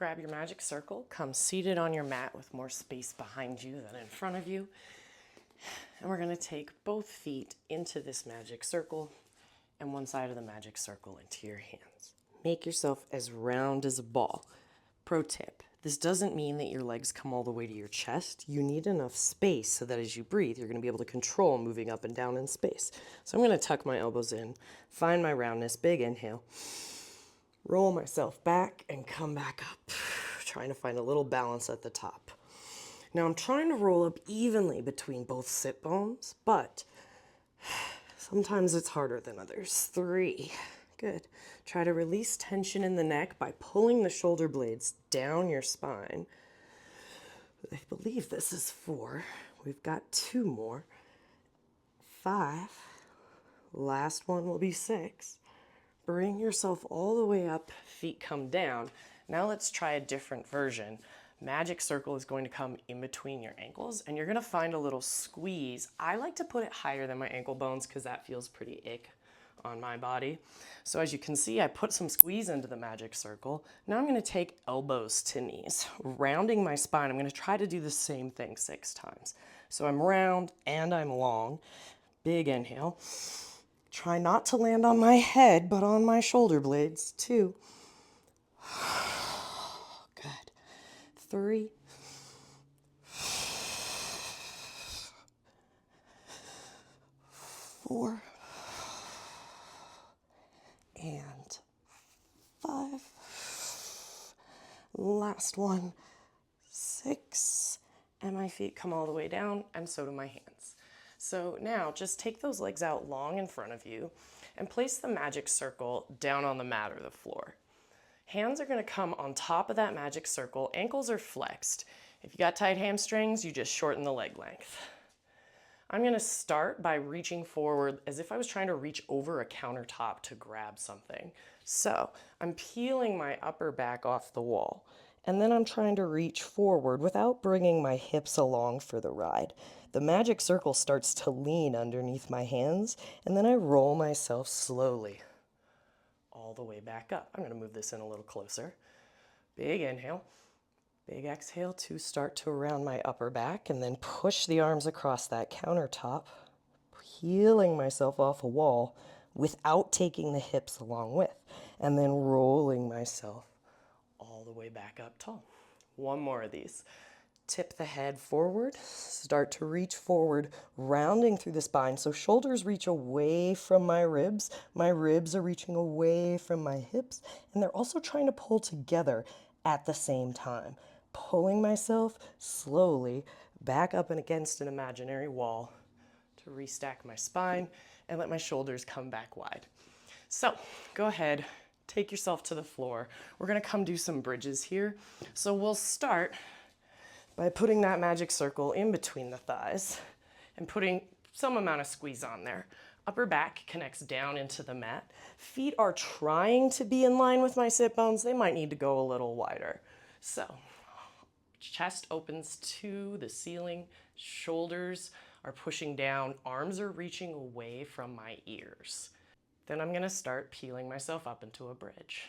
grab your magic circle, come seated on your mat with more space behind you than in front of you. And we're going to take both feet into this magic circle and one side of the magic circle into your hands. Make yourself as round as a ball. Pro tip, this doesn't mean that your legs come all the way to your chest. You need enough space so that as you breathe, you're going to be able to control moving up and down in space. So I'm going to tuck my elbows in, find my roundness, big inhale, roll myself back and come back up, trying to find a little balance at the top. Now I'm trying to roll up evenly between both sit bones, but sometimes it's harder than others. 3, good. Try to release tension in the neck by pulling the shoulder blades down your spine. I believe this is 4. We've got 2 more. 5. Last one will be 6. Bring yourself all the way up, feet come down. Now let's try a different version. Magic circle is going to come in between your ankles and you're going to find a little squeeze. I like to put it higher than my ankle bones because that feels pretty ick on my body. So as you can see, I put some squeeze into the magic circle. Now I'm going to take elbows to knees, rounding my spine. I'm going to try to do the same thing 6 times. So I'm round and I'm long. Big inhale. Try not to land on my head, but on my shoulder blades. 2. Good. 3. 4. And 5. Last one. 6. And my feet come all the way down, and so do my hands. So now just take those legs out long in front of you and place the magic circle down on the mat or the floor. Hands are going to come on top of that magic circle. Ankles are flexed. If you got tight hamstrings, you just shorten the leg length. I'm going to start by reaching forward as if I was trying to reach over a countertop to grab something. So I'm peeling my upper back off the wall, and then I'm trying to reach forward without bringing my hips along for the ride. The magic circle starts to lean underneath my hands, and then I roll myself slowly all the way back up. I'm going to move this in a little closer. Big inhale, big exhale to start to round my upper back and then push the arms across that countertop, peeling myself off a wall without taking the hips along with, and then rolling myself all the way back up tall. One more of these. Tip the head forward, start to reach forward, rounding through the spine. So shoulders reach away from my ribs are reaching away from my hips, and they're also trying to pull together at the same time. Pulling myself slowly back up and against an imaginary wall to restack my spine and let my shoulders come back wide. So go ahead, take yourself to the floor. We're gonna come do some bridges here. So we'll start by putting that magic circle in between the thighs and putting some amount of squeeze on there. Upper back connects down into the mat. Feet are trying to be in line with my sit bones. They might need to go a little wider. So chest opens to the ceiling, shoulders are pushing down, arms are reaching away from my ears. Then I'm gonna start peeling myself up into a bridge.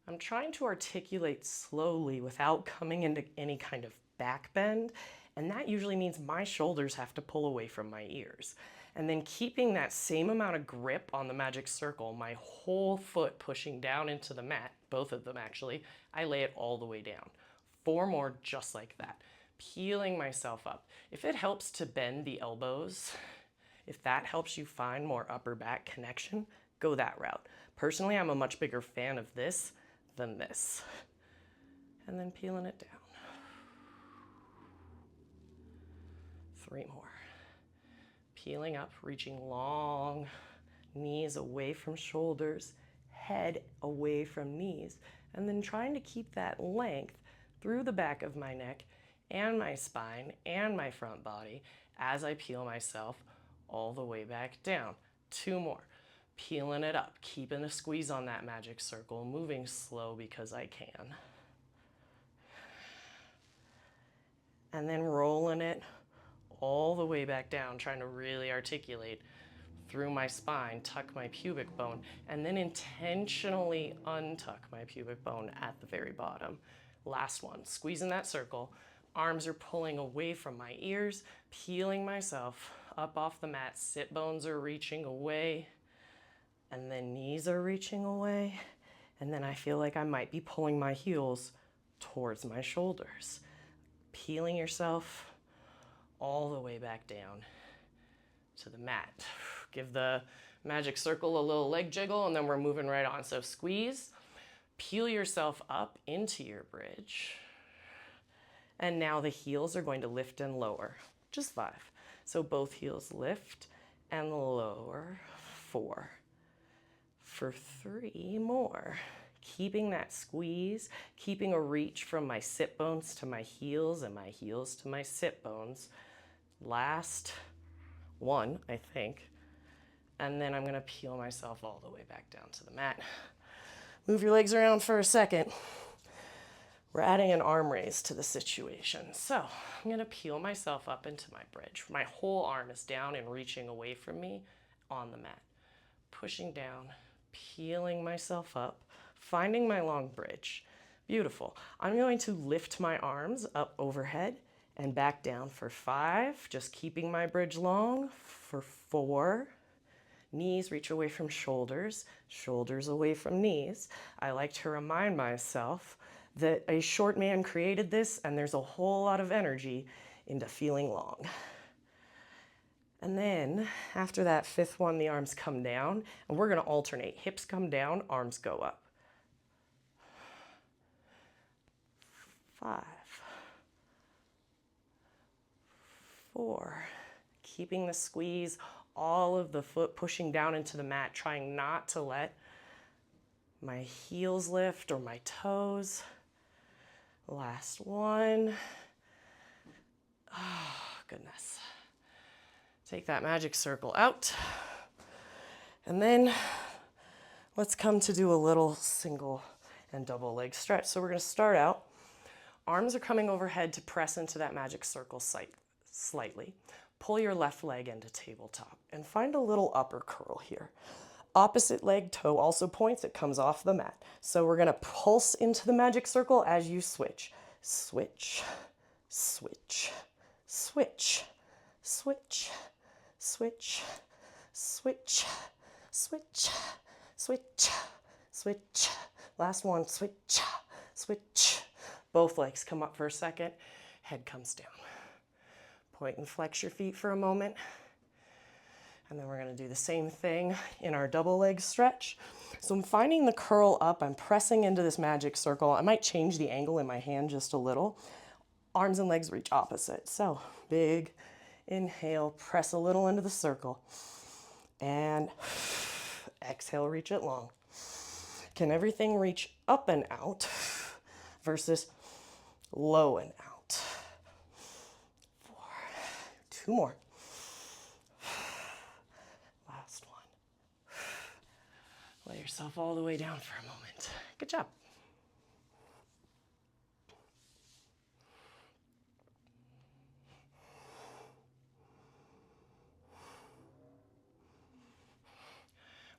I'm trying to articulate slowly without coming into any kind of back bend, and that usually means my shoulders have to pull away from my ears. And then keeping that same amount of grip on the magic circle, my whole foot pushing down into the mat, both of them actually, I lay it all the way down. 4 more just like that, peeling myself up. If it helps to bend the elbows, if that helps you find more upper back connection, go that route. Personally, I'm a much bigger fan of this than this. And then peeling it down. 3 more. Peeling up, reaching long, knees away from shoulders, head away from knees, and then trying to keep that length through the back of my neck and my spine and my front body as I peel myself all the way back down. 2 more. Peeling it up, keeping a squeeze on that magic circle, moving slow because I can. And then rolling it all the way back down, trying to really articulate through my spine, tuck my pubic bone, and then intentionally untuck my pubic bone at the very bottom. Last one, squeezing that circle. Arms are pulling away from my ears, peeling myself up off the mat. Sit bones are reaching away, and then knees are reaching away. And then I feel like I might be pulling my heels towards my shoulders. Peeling yourself all the way back down to the mat. Give the magic circle a little leg jiggle, and then we're moving right on. So squeeze, peel yourself up into your bridge. And now the heels are going to lift and lower, just 5. So both heels lift and lower, 4. For 3 more. Keeping that squeeze, keeping a reach from my sit bones to my heels and my heels to my sit bones. Last one, I think. And then I'm gonna peel myself all the way back down to the mat. Move your legs around for a second. We're adding an arm raise to the situation. So I'm gonna peel myself up into my bridge. My whole arm is down and reaching away from me on the mat. Pushing down, peeling myself up, finding my long bridge. Beautiful. I'm going to lift my arms up overhead and back down for 5, just keeping my bridge long. For 4, knees reach away from shoulders, shoulders away from knees. I like to remind myself that a short man created this, and there's a whole lot of energy into feeling long. And then after that 5th one, the arms come down, and we're gonna alternate. Hips come down, arms go up. 5, 4, keeping the squeeze, all of the foot pushing down into the mat, trying not to let my heels lift or my toes. Last one. Oh, goodness. Take that magic circle out. And then let's come to do a little single and double leg stretch. So we're going to start out. Arms are coming overhead to press into that magic circle slightly. Pull your left leg into tabletop and find a little upper curl here. Opposite leg toe also points, it comes off the mat. So we're gonna pulse into the magic circle as you switch. Switch, switch, switch, switch, switch, switch, switch, switch, switch. Last one, switch, switch. Both legs come up for a second, head comes down. Point and flex your feet for a moment. And then we're gonna do the same thing in our double leg stretch. So I'm finding the curl up, I'm pressing into this magic circle. I might change the angle in my hand just a little. Arms and legs reach opposite. So big inhale, press a little into the circle. And exhale, reach it long. Can everything reach up and out versus low and out? 4, 2 more. Last one. Let yourself all the way down for a moment. Good job.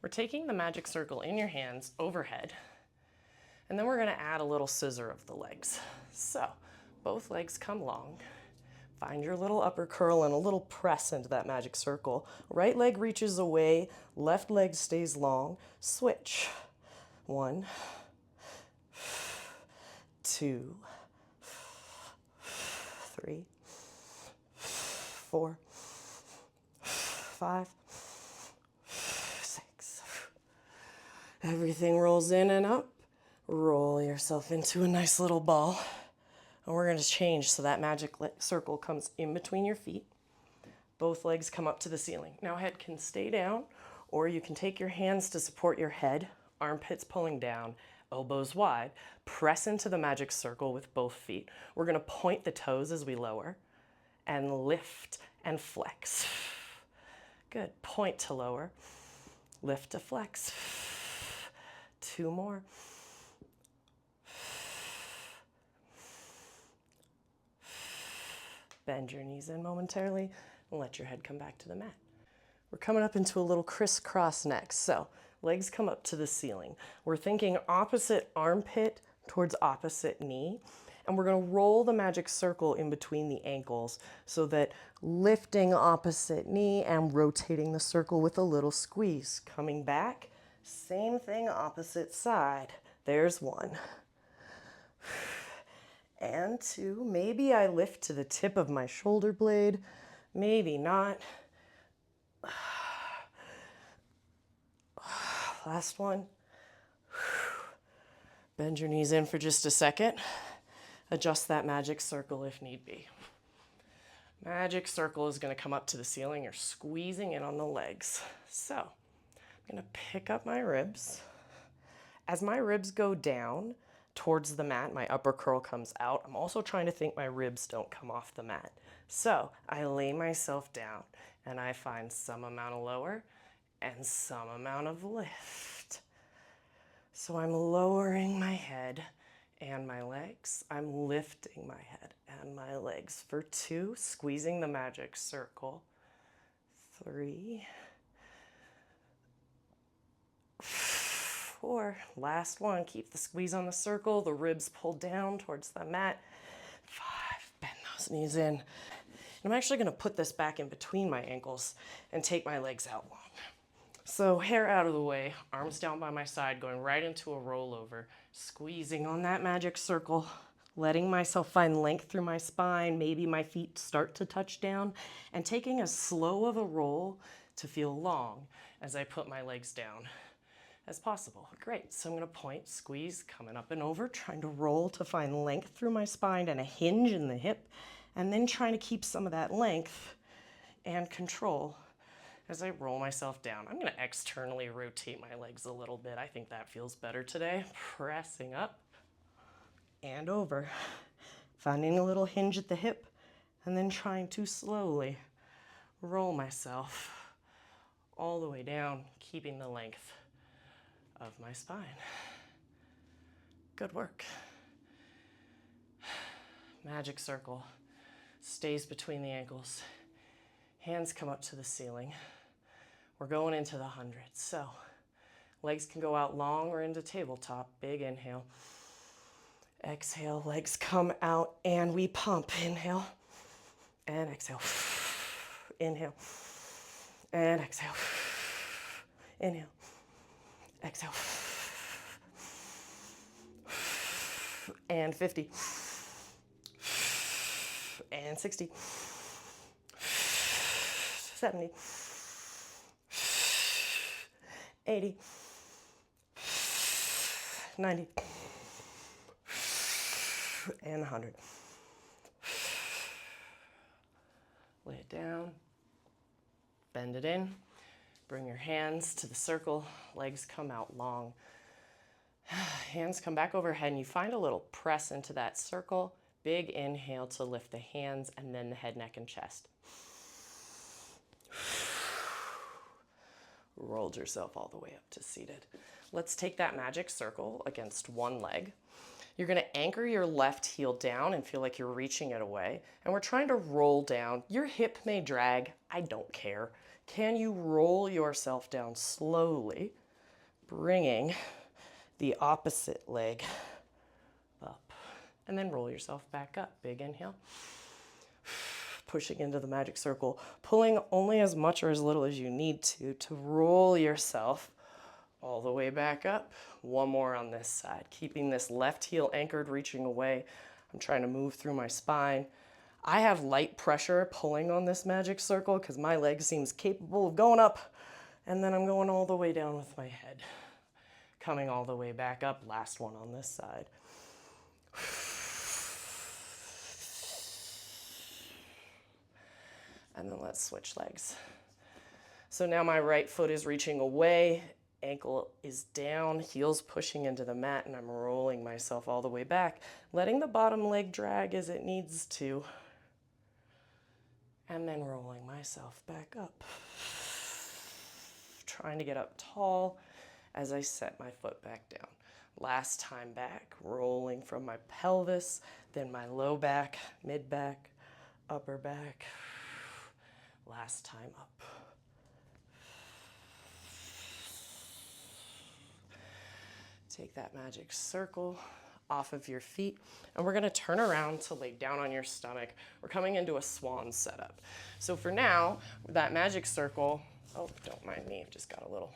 We're taking the magic circle in your hands overhead, and then we're going to add a little scissor of the legs. So both legs come long. Find your little upper curl and a little press into that magic circle. Right leg reaches away, left leg stays long. Switch. 1, 2, 3, 4, 5, 6. Everything rolls in and up. Roll yourself into a nice little ball. And we're going to change so that magic circle comes in between your feet. Both legs come up to the ceiling. Now head can stay down, or you can take your hands to support your head, armpits pulling down, elbows wide. Press into the magic circle with both feet. We're going to point the toes as we lower and lift and flex. Good. Point to lower, lift to flex. 2 more. Bend your knees in momentarily and let your head come back to the mat. We're coming up into a little crisscross next. So legs come up to the ceiling. We're thinking opposite armpit towards opposite knee. And we're going to roll the magic circle in between the ankles so that lifting opposite knee and rotating the circle with a little squeeze. Coming back, same thing, opposite side. There's one. And two. Maybe I lift to the tip of my shoulder blade. Maybe not. Last one. Bend your knees in for just a second. Adjust that magic circle if need be. Magic circle is going to come up to the ceiling. You're squeezing in on the legs. So I'm going to pick up my ribs. As my ribs go down towards the mat, my upper curl comes out. I'm also trying to think my ribs don't come off the mat. So I lay myself down and I find some amount of lower and some amount of lift. So I'm lowering my head and my legs. I'm lifting my head and my legs for 2, squeezing the magic circle. 3, 4, last one. Keep the squeeze on the circle, the ribs pulled down towards the mat. 5, bend those knees in. And I'm actually gonna put this back in between my ankles and take my legs out long. So hair out of the way, arms down by my side, going right into a rollover, squeezing on that magic circle, letting myself find length through my spine, maybe my feet start to touch down, and taking as slow of a roll to feel long as I put my legs down as possible. Great, so I'm gonna point, squeeze, coming up and over, trying to roll to find length through my spine and a hinge in the hip, and then trying to keep some of that length and control as I roll myself down. I'm gonna externally rotate my legs a little bit. I think that feels better today. Pressing up and over, finding a little hinge at the hip, and then trying to slowly roll myself all the way down, keeping the length of my spine. Good work. Magic circle stays between the ankles. Hands come up to the ceiling. We're going into the hundreds. So legs can go out long or into tabletop. Big inhale. Exhale, legs come out and we pump. Inhale and exhale. Inhale and exhale. Inhale, exhale. And 50. And 60. 70. 80, 90, and 100. Lay it down, bend it in, bring your hands to the circle, legs come out long. Hands come back overhead and you find a little press into that circle. Big inhale to lift the hands and then the head, neck, and chest. Rolled yourself all the way up to seated. Let's take that magic circle against one leg. You're gonna anchor your left heel down and feel like you're reaching it away. And we're trying to roll down. Your hip may drag, I don't care. Can you roll yourself down slowly, bringing the opposite leg up, and then roll yourself back up. Big inhale. Pushing into the magic circle, pulling only as much or as little as you need to roll yourself all the way back up. One more on this side, keeping this left heel anchored, reaching away. I'm trying to move through my spine. I have light pressure pulling on this magic circle because my leg seems capable of going up, and then I'm going all the way down with my head. Coming all the way back up, last one on this side. And then let's switch legs. So now my right foot is reaching away, ankle is down, heels pushing into the mat, and I'm rolling myself all the way back, letting the bottom leg drag as it needs to, and then rolling myself back up. Trying to get up tall as I set my foot back down. Last time back, rolling from my pelvis, then my low back, mid back, upper back. Last time up. Take that magic circle off of your feet, and we're gonna turn around to lay down on your stomach. We're coming into a swan setup. So for now, that magic circle, oh, don't mind me, I've just got a little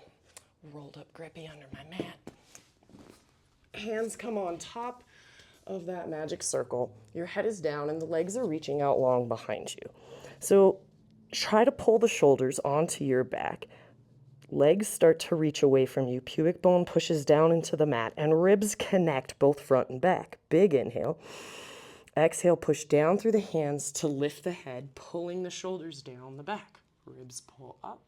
rolled up grippy under my mat. Hands come on top of that magic circle. Your head is down and the legs are reaching out long behind you. So try to pull the shoulders onto your back. Legs start to reach away from you. Pubic bone pushes down into the mat and ribs connect both front and back. Big inhale. Exhale, push down through the hands to lift the head, pulling the shoulders down the back. Ribs pull up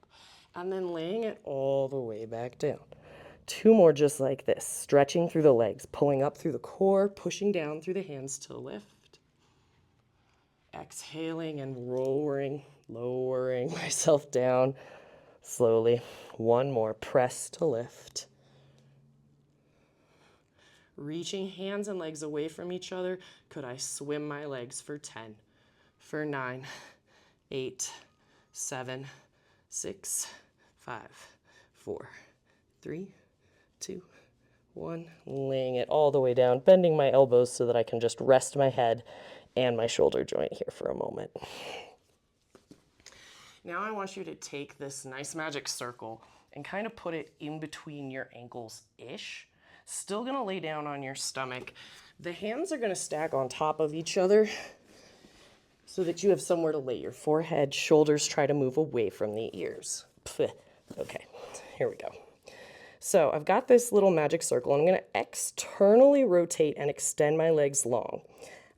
and then laying it all the way back down. 2 more just like this, stretching through the legs, pulling up through the core, pushing down through the hands to lift. Exhaling and lowering myself down slowly. 1 more, press to lift. Reaching hands and legs away from each other. Could I swim my legs for 10, for 9, 8, 7, 6, 5, 4, 3, 2, 1. Laying it all the way down, bending my elbows so that I can just rest my head and my shoulder joint here for a moment. Now I want you to take this nice magic circle and kind of put it in between your ankles-ish. Still gonna lay down on your stomach. The hands are gonna stack on top of each other so that you have somewhere to lay your forehead. Shoulders try to move away from the ears. Okay, here we go. So I've got this little magic circle. I'm gonna externally rotate and extend my legs long.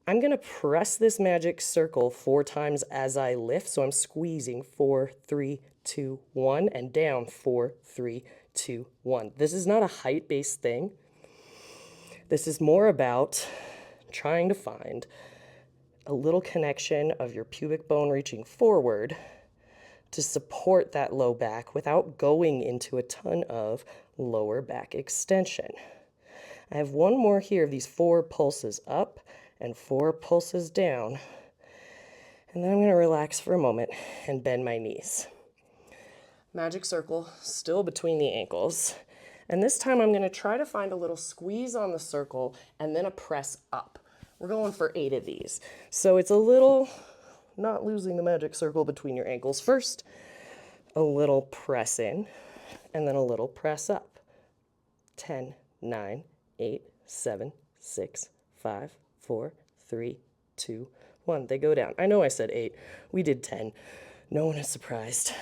I'm gonna press this magic circle 4 times as I lift. So I'm squeezing 4, 3, 2, 1, and down 4, 3, 2, 1. This is not a height-based thing. This is more about trying to find a little connection of your pubic bone reaching forward to support that low back without going into a ton of lower back extension. I have 1 more here of these 4 pulses up and 4 pulses down. And then I'm going to relax for a moment and bend my knees. Magic circle still between the ankles. And this time I'm going to try to find a little squeeze on the circle and then a press up. We're going for 8 of these. So it's a little, not losing the magic circle between your ankles. First, a little press in and then a little press up. 10, 9, 8, 7, 6, 5, 4, 3, 2, 1. They go down. I know I said 8. We did 10. No one is surprised.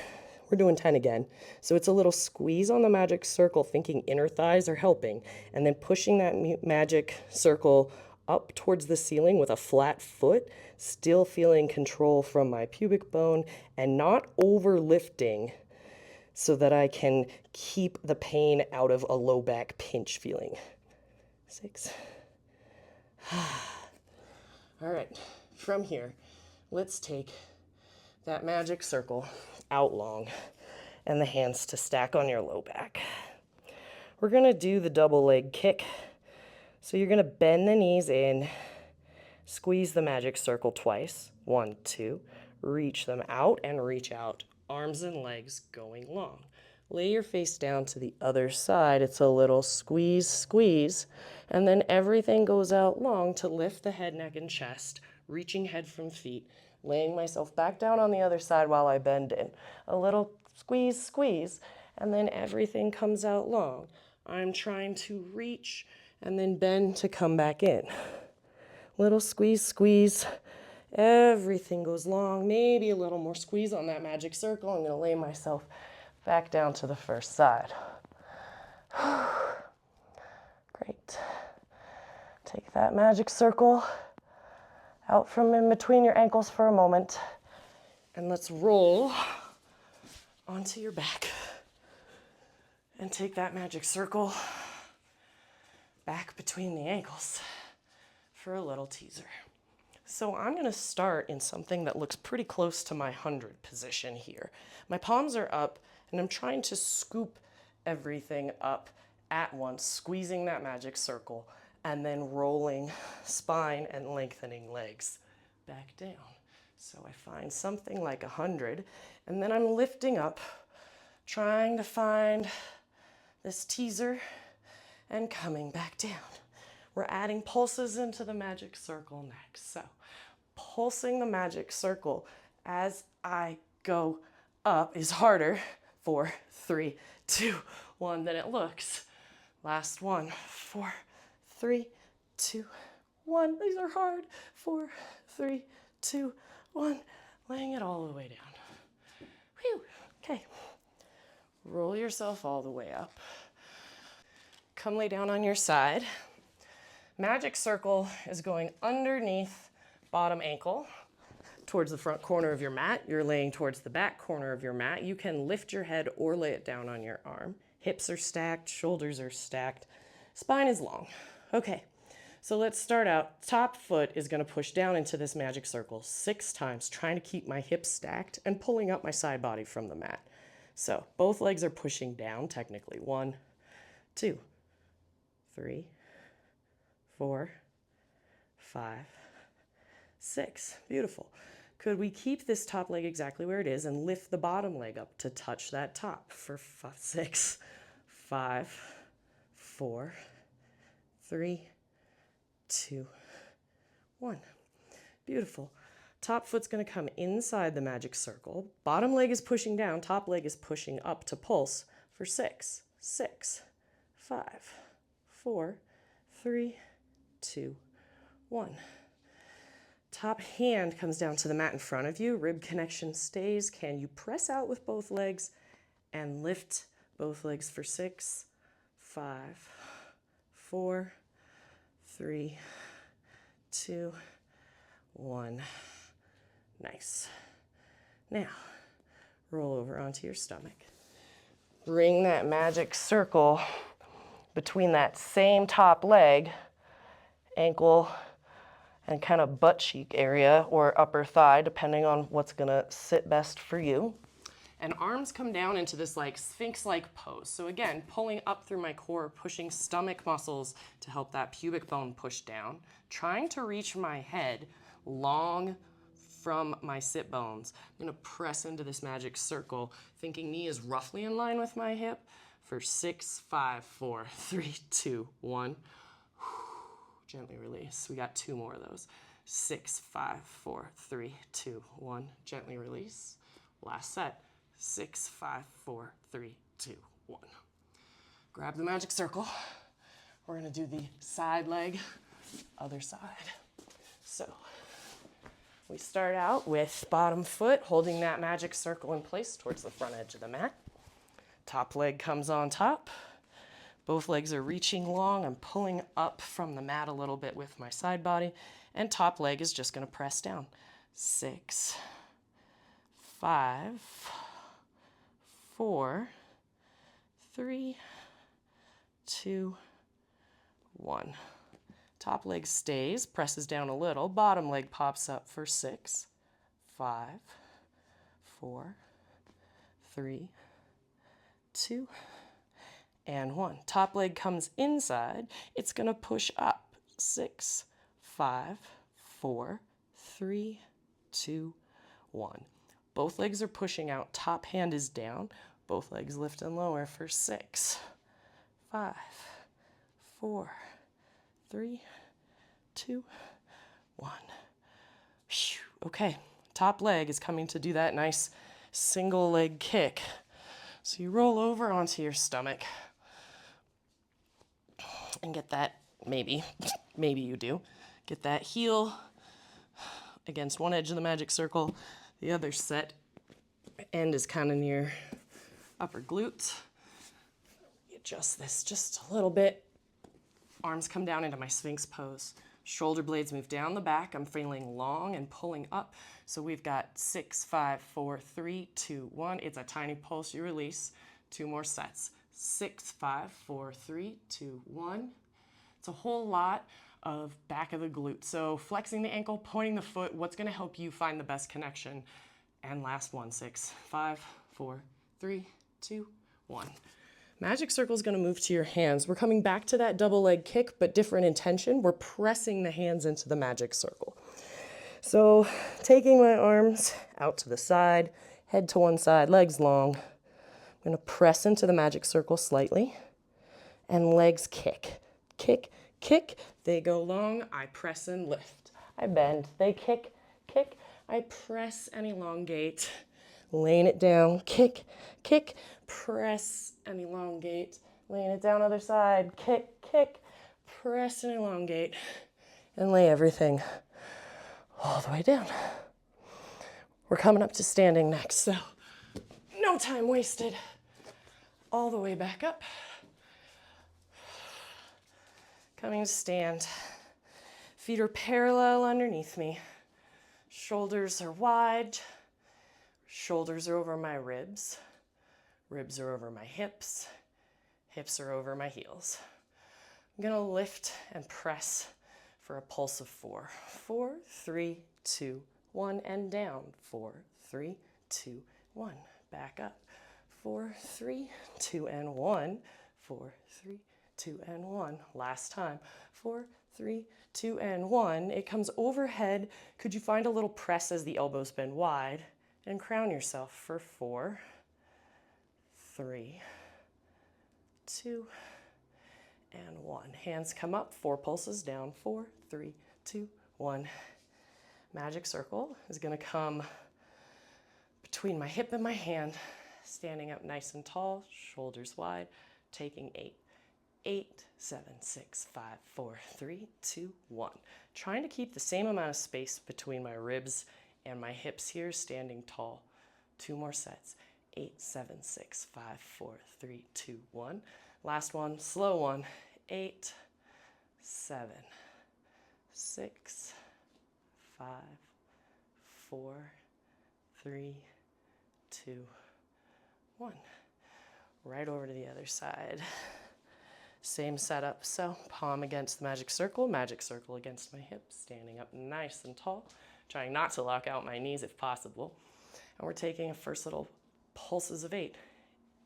We're doing 10 again. So it's a little squeeze on the magic circle, thinking inner thighs are helping, and then pushing that magic circle up towards the ceiling with a flat foot, still feeling control from my pubic bone and not over lifting so that I can keep the pain out of a low back pinch feeling. 6. All right, from here, let's take that magic circle out long and the hands to stack on your low back. We're gonna do the double leg kick. So you're gonna bend the knees in, squeeze the magic circle twice. 1, 2, reach them out and reach out. Arms and legs going long. Lay your face down to the other side. It's a little squeeze, squeeze, and then everything goes out long to lift the head, neck, and chest, reaching head from feet, laying myself back down on the other side while I bend in. A little squeeze, squeeze, and then everything comes out long. I'm trying to reach and then bend to come back in. Little squeeze, squeeze. Everything goes long. Maybe a little more squeeze on that magic circle. I'm going to lay myself back down to the first side. Great. Take that magic circle out from in between your ankles for a moment. And let's roll onto your back. And take that magic circle back between the ankles for a little teaser. So I'm going to start in something that looks pretty close to my 100 position here. My palms are up and I'm trying to scoop everything up at once, squeezing that magic circle and then rolling spine and lengthening legs back down. So I find something like 100 and then I'm lifting up, trying to find this teaser and coming back down. We're adding pulses into the magic circle next. So pulsing the magic circle as I go up is harder. 4, 3, 2, 1 than it looks. Last one. 4, 3, 2, 1. These are hard. 4, 3, 2, 1. Laying it all the way down. Whew. Okay. Roll yourself all the way up. Come lay down on your side. Magic circle is going underneath bottom ankle towards the front corner of your mat. You're laying towards the back corner of your mat. You can lift your head or lay it down on your arm. Hips are stacked, shoulders are stacked, spine is long. Okay, so let's start out. Top foot is going to push down into this magic circle 6 times, trying to keep my hips stacked and pulling up my side body from the mat. So both legs are pushing down technically. 1, 2, 3, 4, 5, 6. Beautiful. Could we keep this top leg exactly where it is and lift the bottom leg up to touch that top for 6, 5, 4, 3, 2, 1. Beautiful. Top foot's going to come inside the magic circle. Bottom leg is pushing down. Top leg is pushing up to pulse for 6, 6, 5, 4, 3, 2, 1. Top hand comes down to the mat in front of you. Rib connection stays. Can you press out with both legs and lift both legs for 6, 5, 4, 3, 2, 1. Nice. Now, roll over onto your stomach. Bring that magic circle between that same top leg, ankle, and kind of butt cheek area or upper thigh, depending on what's gonna sit best for you. And arms come down into this like sphinx-like pose. So again, pulling up through my core, pushing stomach muscles to help that pubic bone push down, trying to reach my head long from my sit bones. I'm gonna press into this magic circle, thinking knee is roughly in line with my hip for 6, 5, 4, 3, 2, 1. Gently release. We got 2 more of those. 6, 5, 4, 3, 2, 1. Gently release. Last set. 6, 5, 4, 3, 2, 1. Grab the magic circle. We're gonna do the side leg, other side. So we start out with bottom foot, holding that magic circle in place towards the front edge of the mat. Top leg comes on top. Both legs are reaching long. I'm pulling up from the mat a little bit with my side body, and top leg is just going to press down. 6, 5, 4, 3, 2, 1. Top leg stays, presses down a little. Bottom leg pops up for 6, 5, 4, 3, 2, and 1. Top leg comes inside. It's going to push up. 6, 5, 4, 3, 2, 1. Both legs are pushing out. Top hand is down. Both legs lift and lower for 6, 5, 4, 3, 2, 1. Okay, top leg is coming to do that nice single leg kick. So you roll over onto your stomach and get that, maybe you do, get that heel against one edge of the magic circle. The other set end is kind of near upper glute. Adjust this just a little bit. Arms come down into my Sphinx pose. Shoulder blades move down the back. I'm feeling long and pulling up. So we've got 6, 5, 4, 3, 2, 1. It's a tiny pulse. You release. 2 more sets. 6, 5, 4, 3, 2, 1. It's a whole lot of back of the glute. So flexing the ankle, pointing the foot, what's going to help you find the best connection? And last one, 6, 5, 4, 3, 2, 1. Magic circle is going to move to your hands. We're coming back to that double leg kick, but different intention. We're pressing the hands into the magic circle. So taking my arms out to the side, head to one side, legs long. I'm going to press into the magic circle slightly and legs kick, kick, kick. They go long, I press and lift. I bend, they kick, kick. I press and elongate, laying it down, kick, kick, press and elongate, laying it down other side, kick, kick, press and elongate, and lay everything all the way down. We're coming up to standing next, so no time wasted. All the way back up. Coming to stand. Feet are parallel underneath me. Shoulders are wide. Shoulders are over my ribs. Ribs are over my hips. Hips are over my heels. I'm gonna lift and press for a pulse of 4. 4, 3, 2, 1, and down. 4, 3, 2, 1. Back up. 4, 3, 2, and 1. 4, 3, 2, and 1. Last time. 4, 3, 2, and 1. It comes overhead. Could you find a little press as the elbows bend wide? And crown yourself for 4, 3, 2, and 1. Hands come up, 4 pulses down. 4, 3, 2, 1. Magic circle is going to come between my hip and my hand, standing up nice and tall, shoulders wide, taking 8. 8, 7, 6, 5, 4, 3, 2, 1. Trying to keep the same amount of space between my ribs and my hips here, standing tall. 2 more sets. 8, 7, 6, 5, 4, 3, 2, 1. Last one, slow one. 8, 7, 6, 5, 4, 3, 2, 1. Right over to the other side. Same setup, so palm against the magic circle against my hips, standing up nice and tall, trying not to lock out my knees if possible. And we're taking a first little pulses of 8.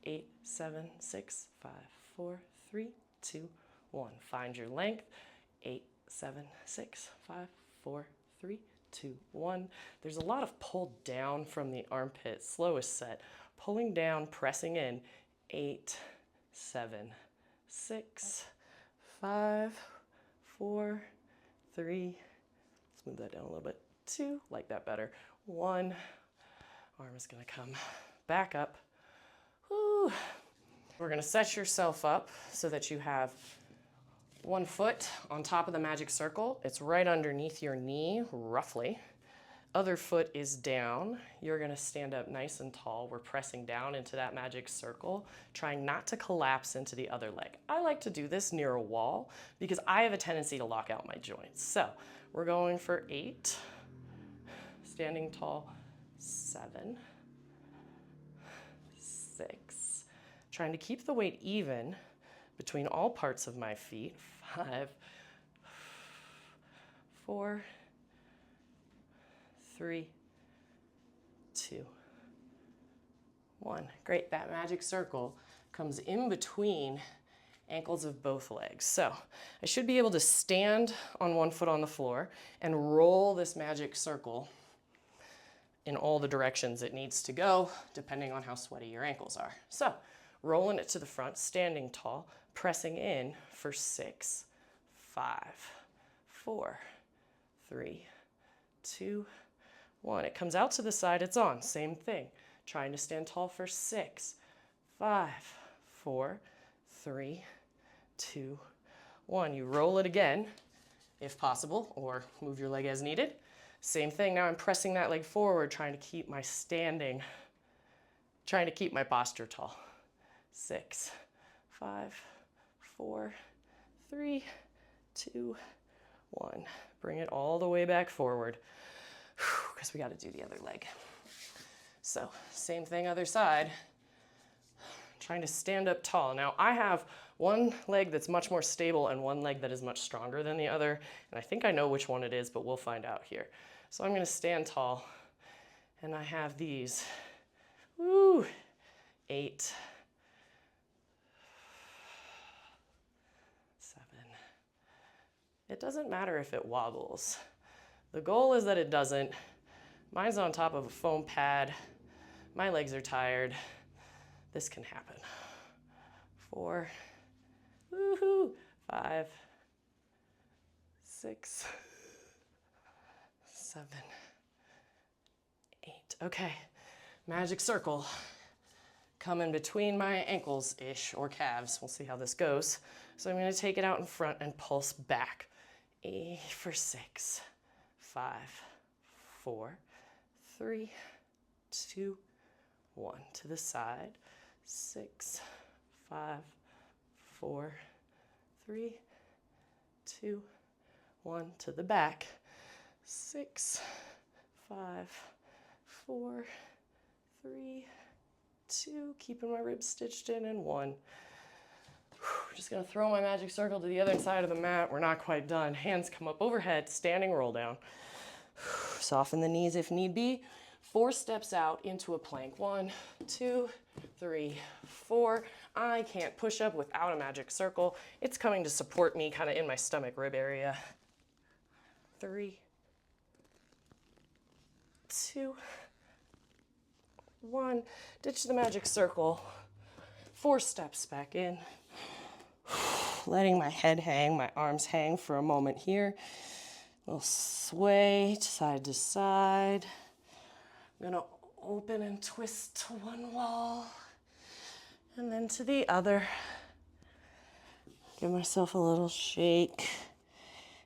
8, 7, 6, 5, 4, 3, 2, 1. Find your length. 8, 7, 6, 5, 4, 3, 2, 1. There's a lot of pull down from the armpit, slowest set. Pulling down, pressing in. 8, 7, 6, 5, 4, 3, let's move that down a little bit, 2, like that better, 1, arm is going to come back up. Woo. We're going to set yourself up so that you have one foot on top of the magic circle. It's right underneath your knee, roughly. Other foot is down. You're going to stand up nice and tall. We're pressing down into that magic circle, trying not to collapse into the other leg. I like to do this near a wall because I have a tendency to lock out my joints. So we're going for 8, standing tall, 7, 6, trying to keep the weight even between all parts of my feet, 5, 4, 3, 2, 1. Great, that magic circle comes in between ankles of both legs. So I should be able to stand on one foot on the floor and roll this magic circle in all the directions it needs to go, depending on how sweaty your ankles are. So rolling it to the front, standing tall, pressing in for 6, 5, 4, 3, 2, 1. It comes out to the side, it's on. Same thing. Trying to stand tall for 6, 5, 4, 3, 2, 1. You roll it again, if possible, or move your leg as needed. Same thing. Now I'm pressing that leg forward, trying to keep my standing, trying to keep my posture tall. 6, 5, 4, 3, 2, 1. Bring it all the way back forward, because we got to do the other leg. So same thing, other side. Trying to stand up tall. Now I have one leg that's much more stable and one leg that is much stronger than the other, and I think I know which one it is, but we'll find out here. So I'm going to stand tall, and I have these. Woo! 8, 7. It doesn't matter if it wobbles. The goal is that it doesn't. Mine's on top of a foam pad. My legs are tired. This can happen. 4. Woo. 5, 6, 7, 8. Okay, magic circle. Come in between my ankles-ish, or calves. We'll see how this goes. So I'm going to take it out in front and pulse back. E for 6, 5, 4, 3, 2, 1. To the side. 6, 5, 4, 3, 2, 1. To the back. 6, 5, 4, 3, 2, keeping my ribs stitched in, and 1. Just gonna throw my magic circle to the other side of the mat. We're not quite done. Hands come up overhead, standing roll down. Soften the knees if need be. 4 steps out into a plank. 1, 2, 3, 4. I can't push up without a magic circle. It's coming to support me kind of in my stomach rib area. 3, 2, 1. Ditch the magic circle. 4 steps back in. Letting my head hang, my arms hang for a moment here. A little sway side to side. I'm gonna open and twist to one wall and then to the other. Give myself a little shake.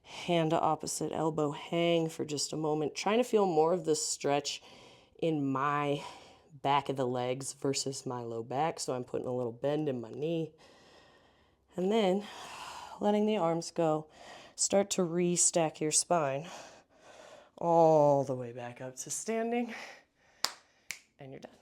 Hand to opposite elbow hang for just a moment. Trying to feel more of the stretch in my back of the legs versus my low back. So I'm putting a little bend in my knee. And then letting the arms go. Start to restack your spine all the way back up to standing. And you're done.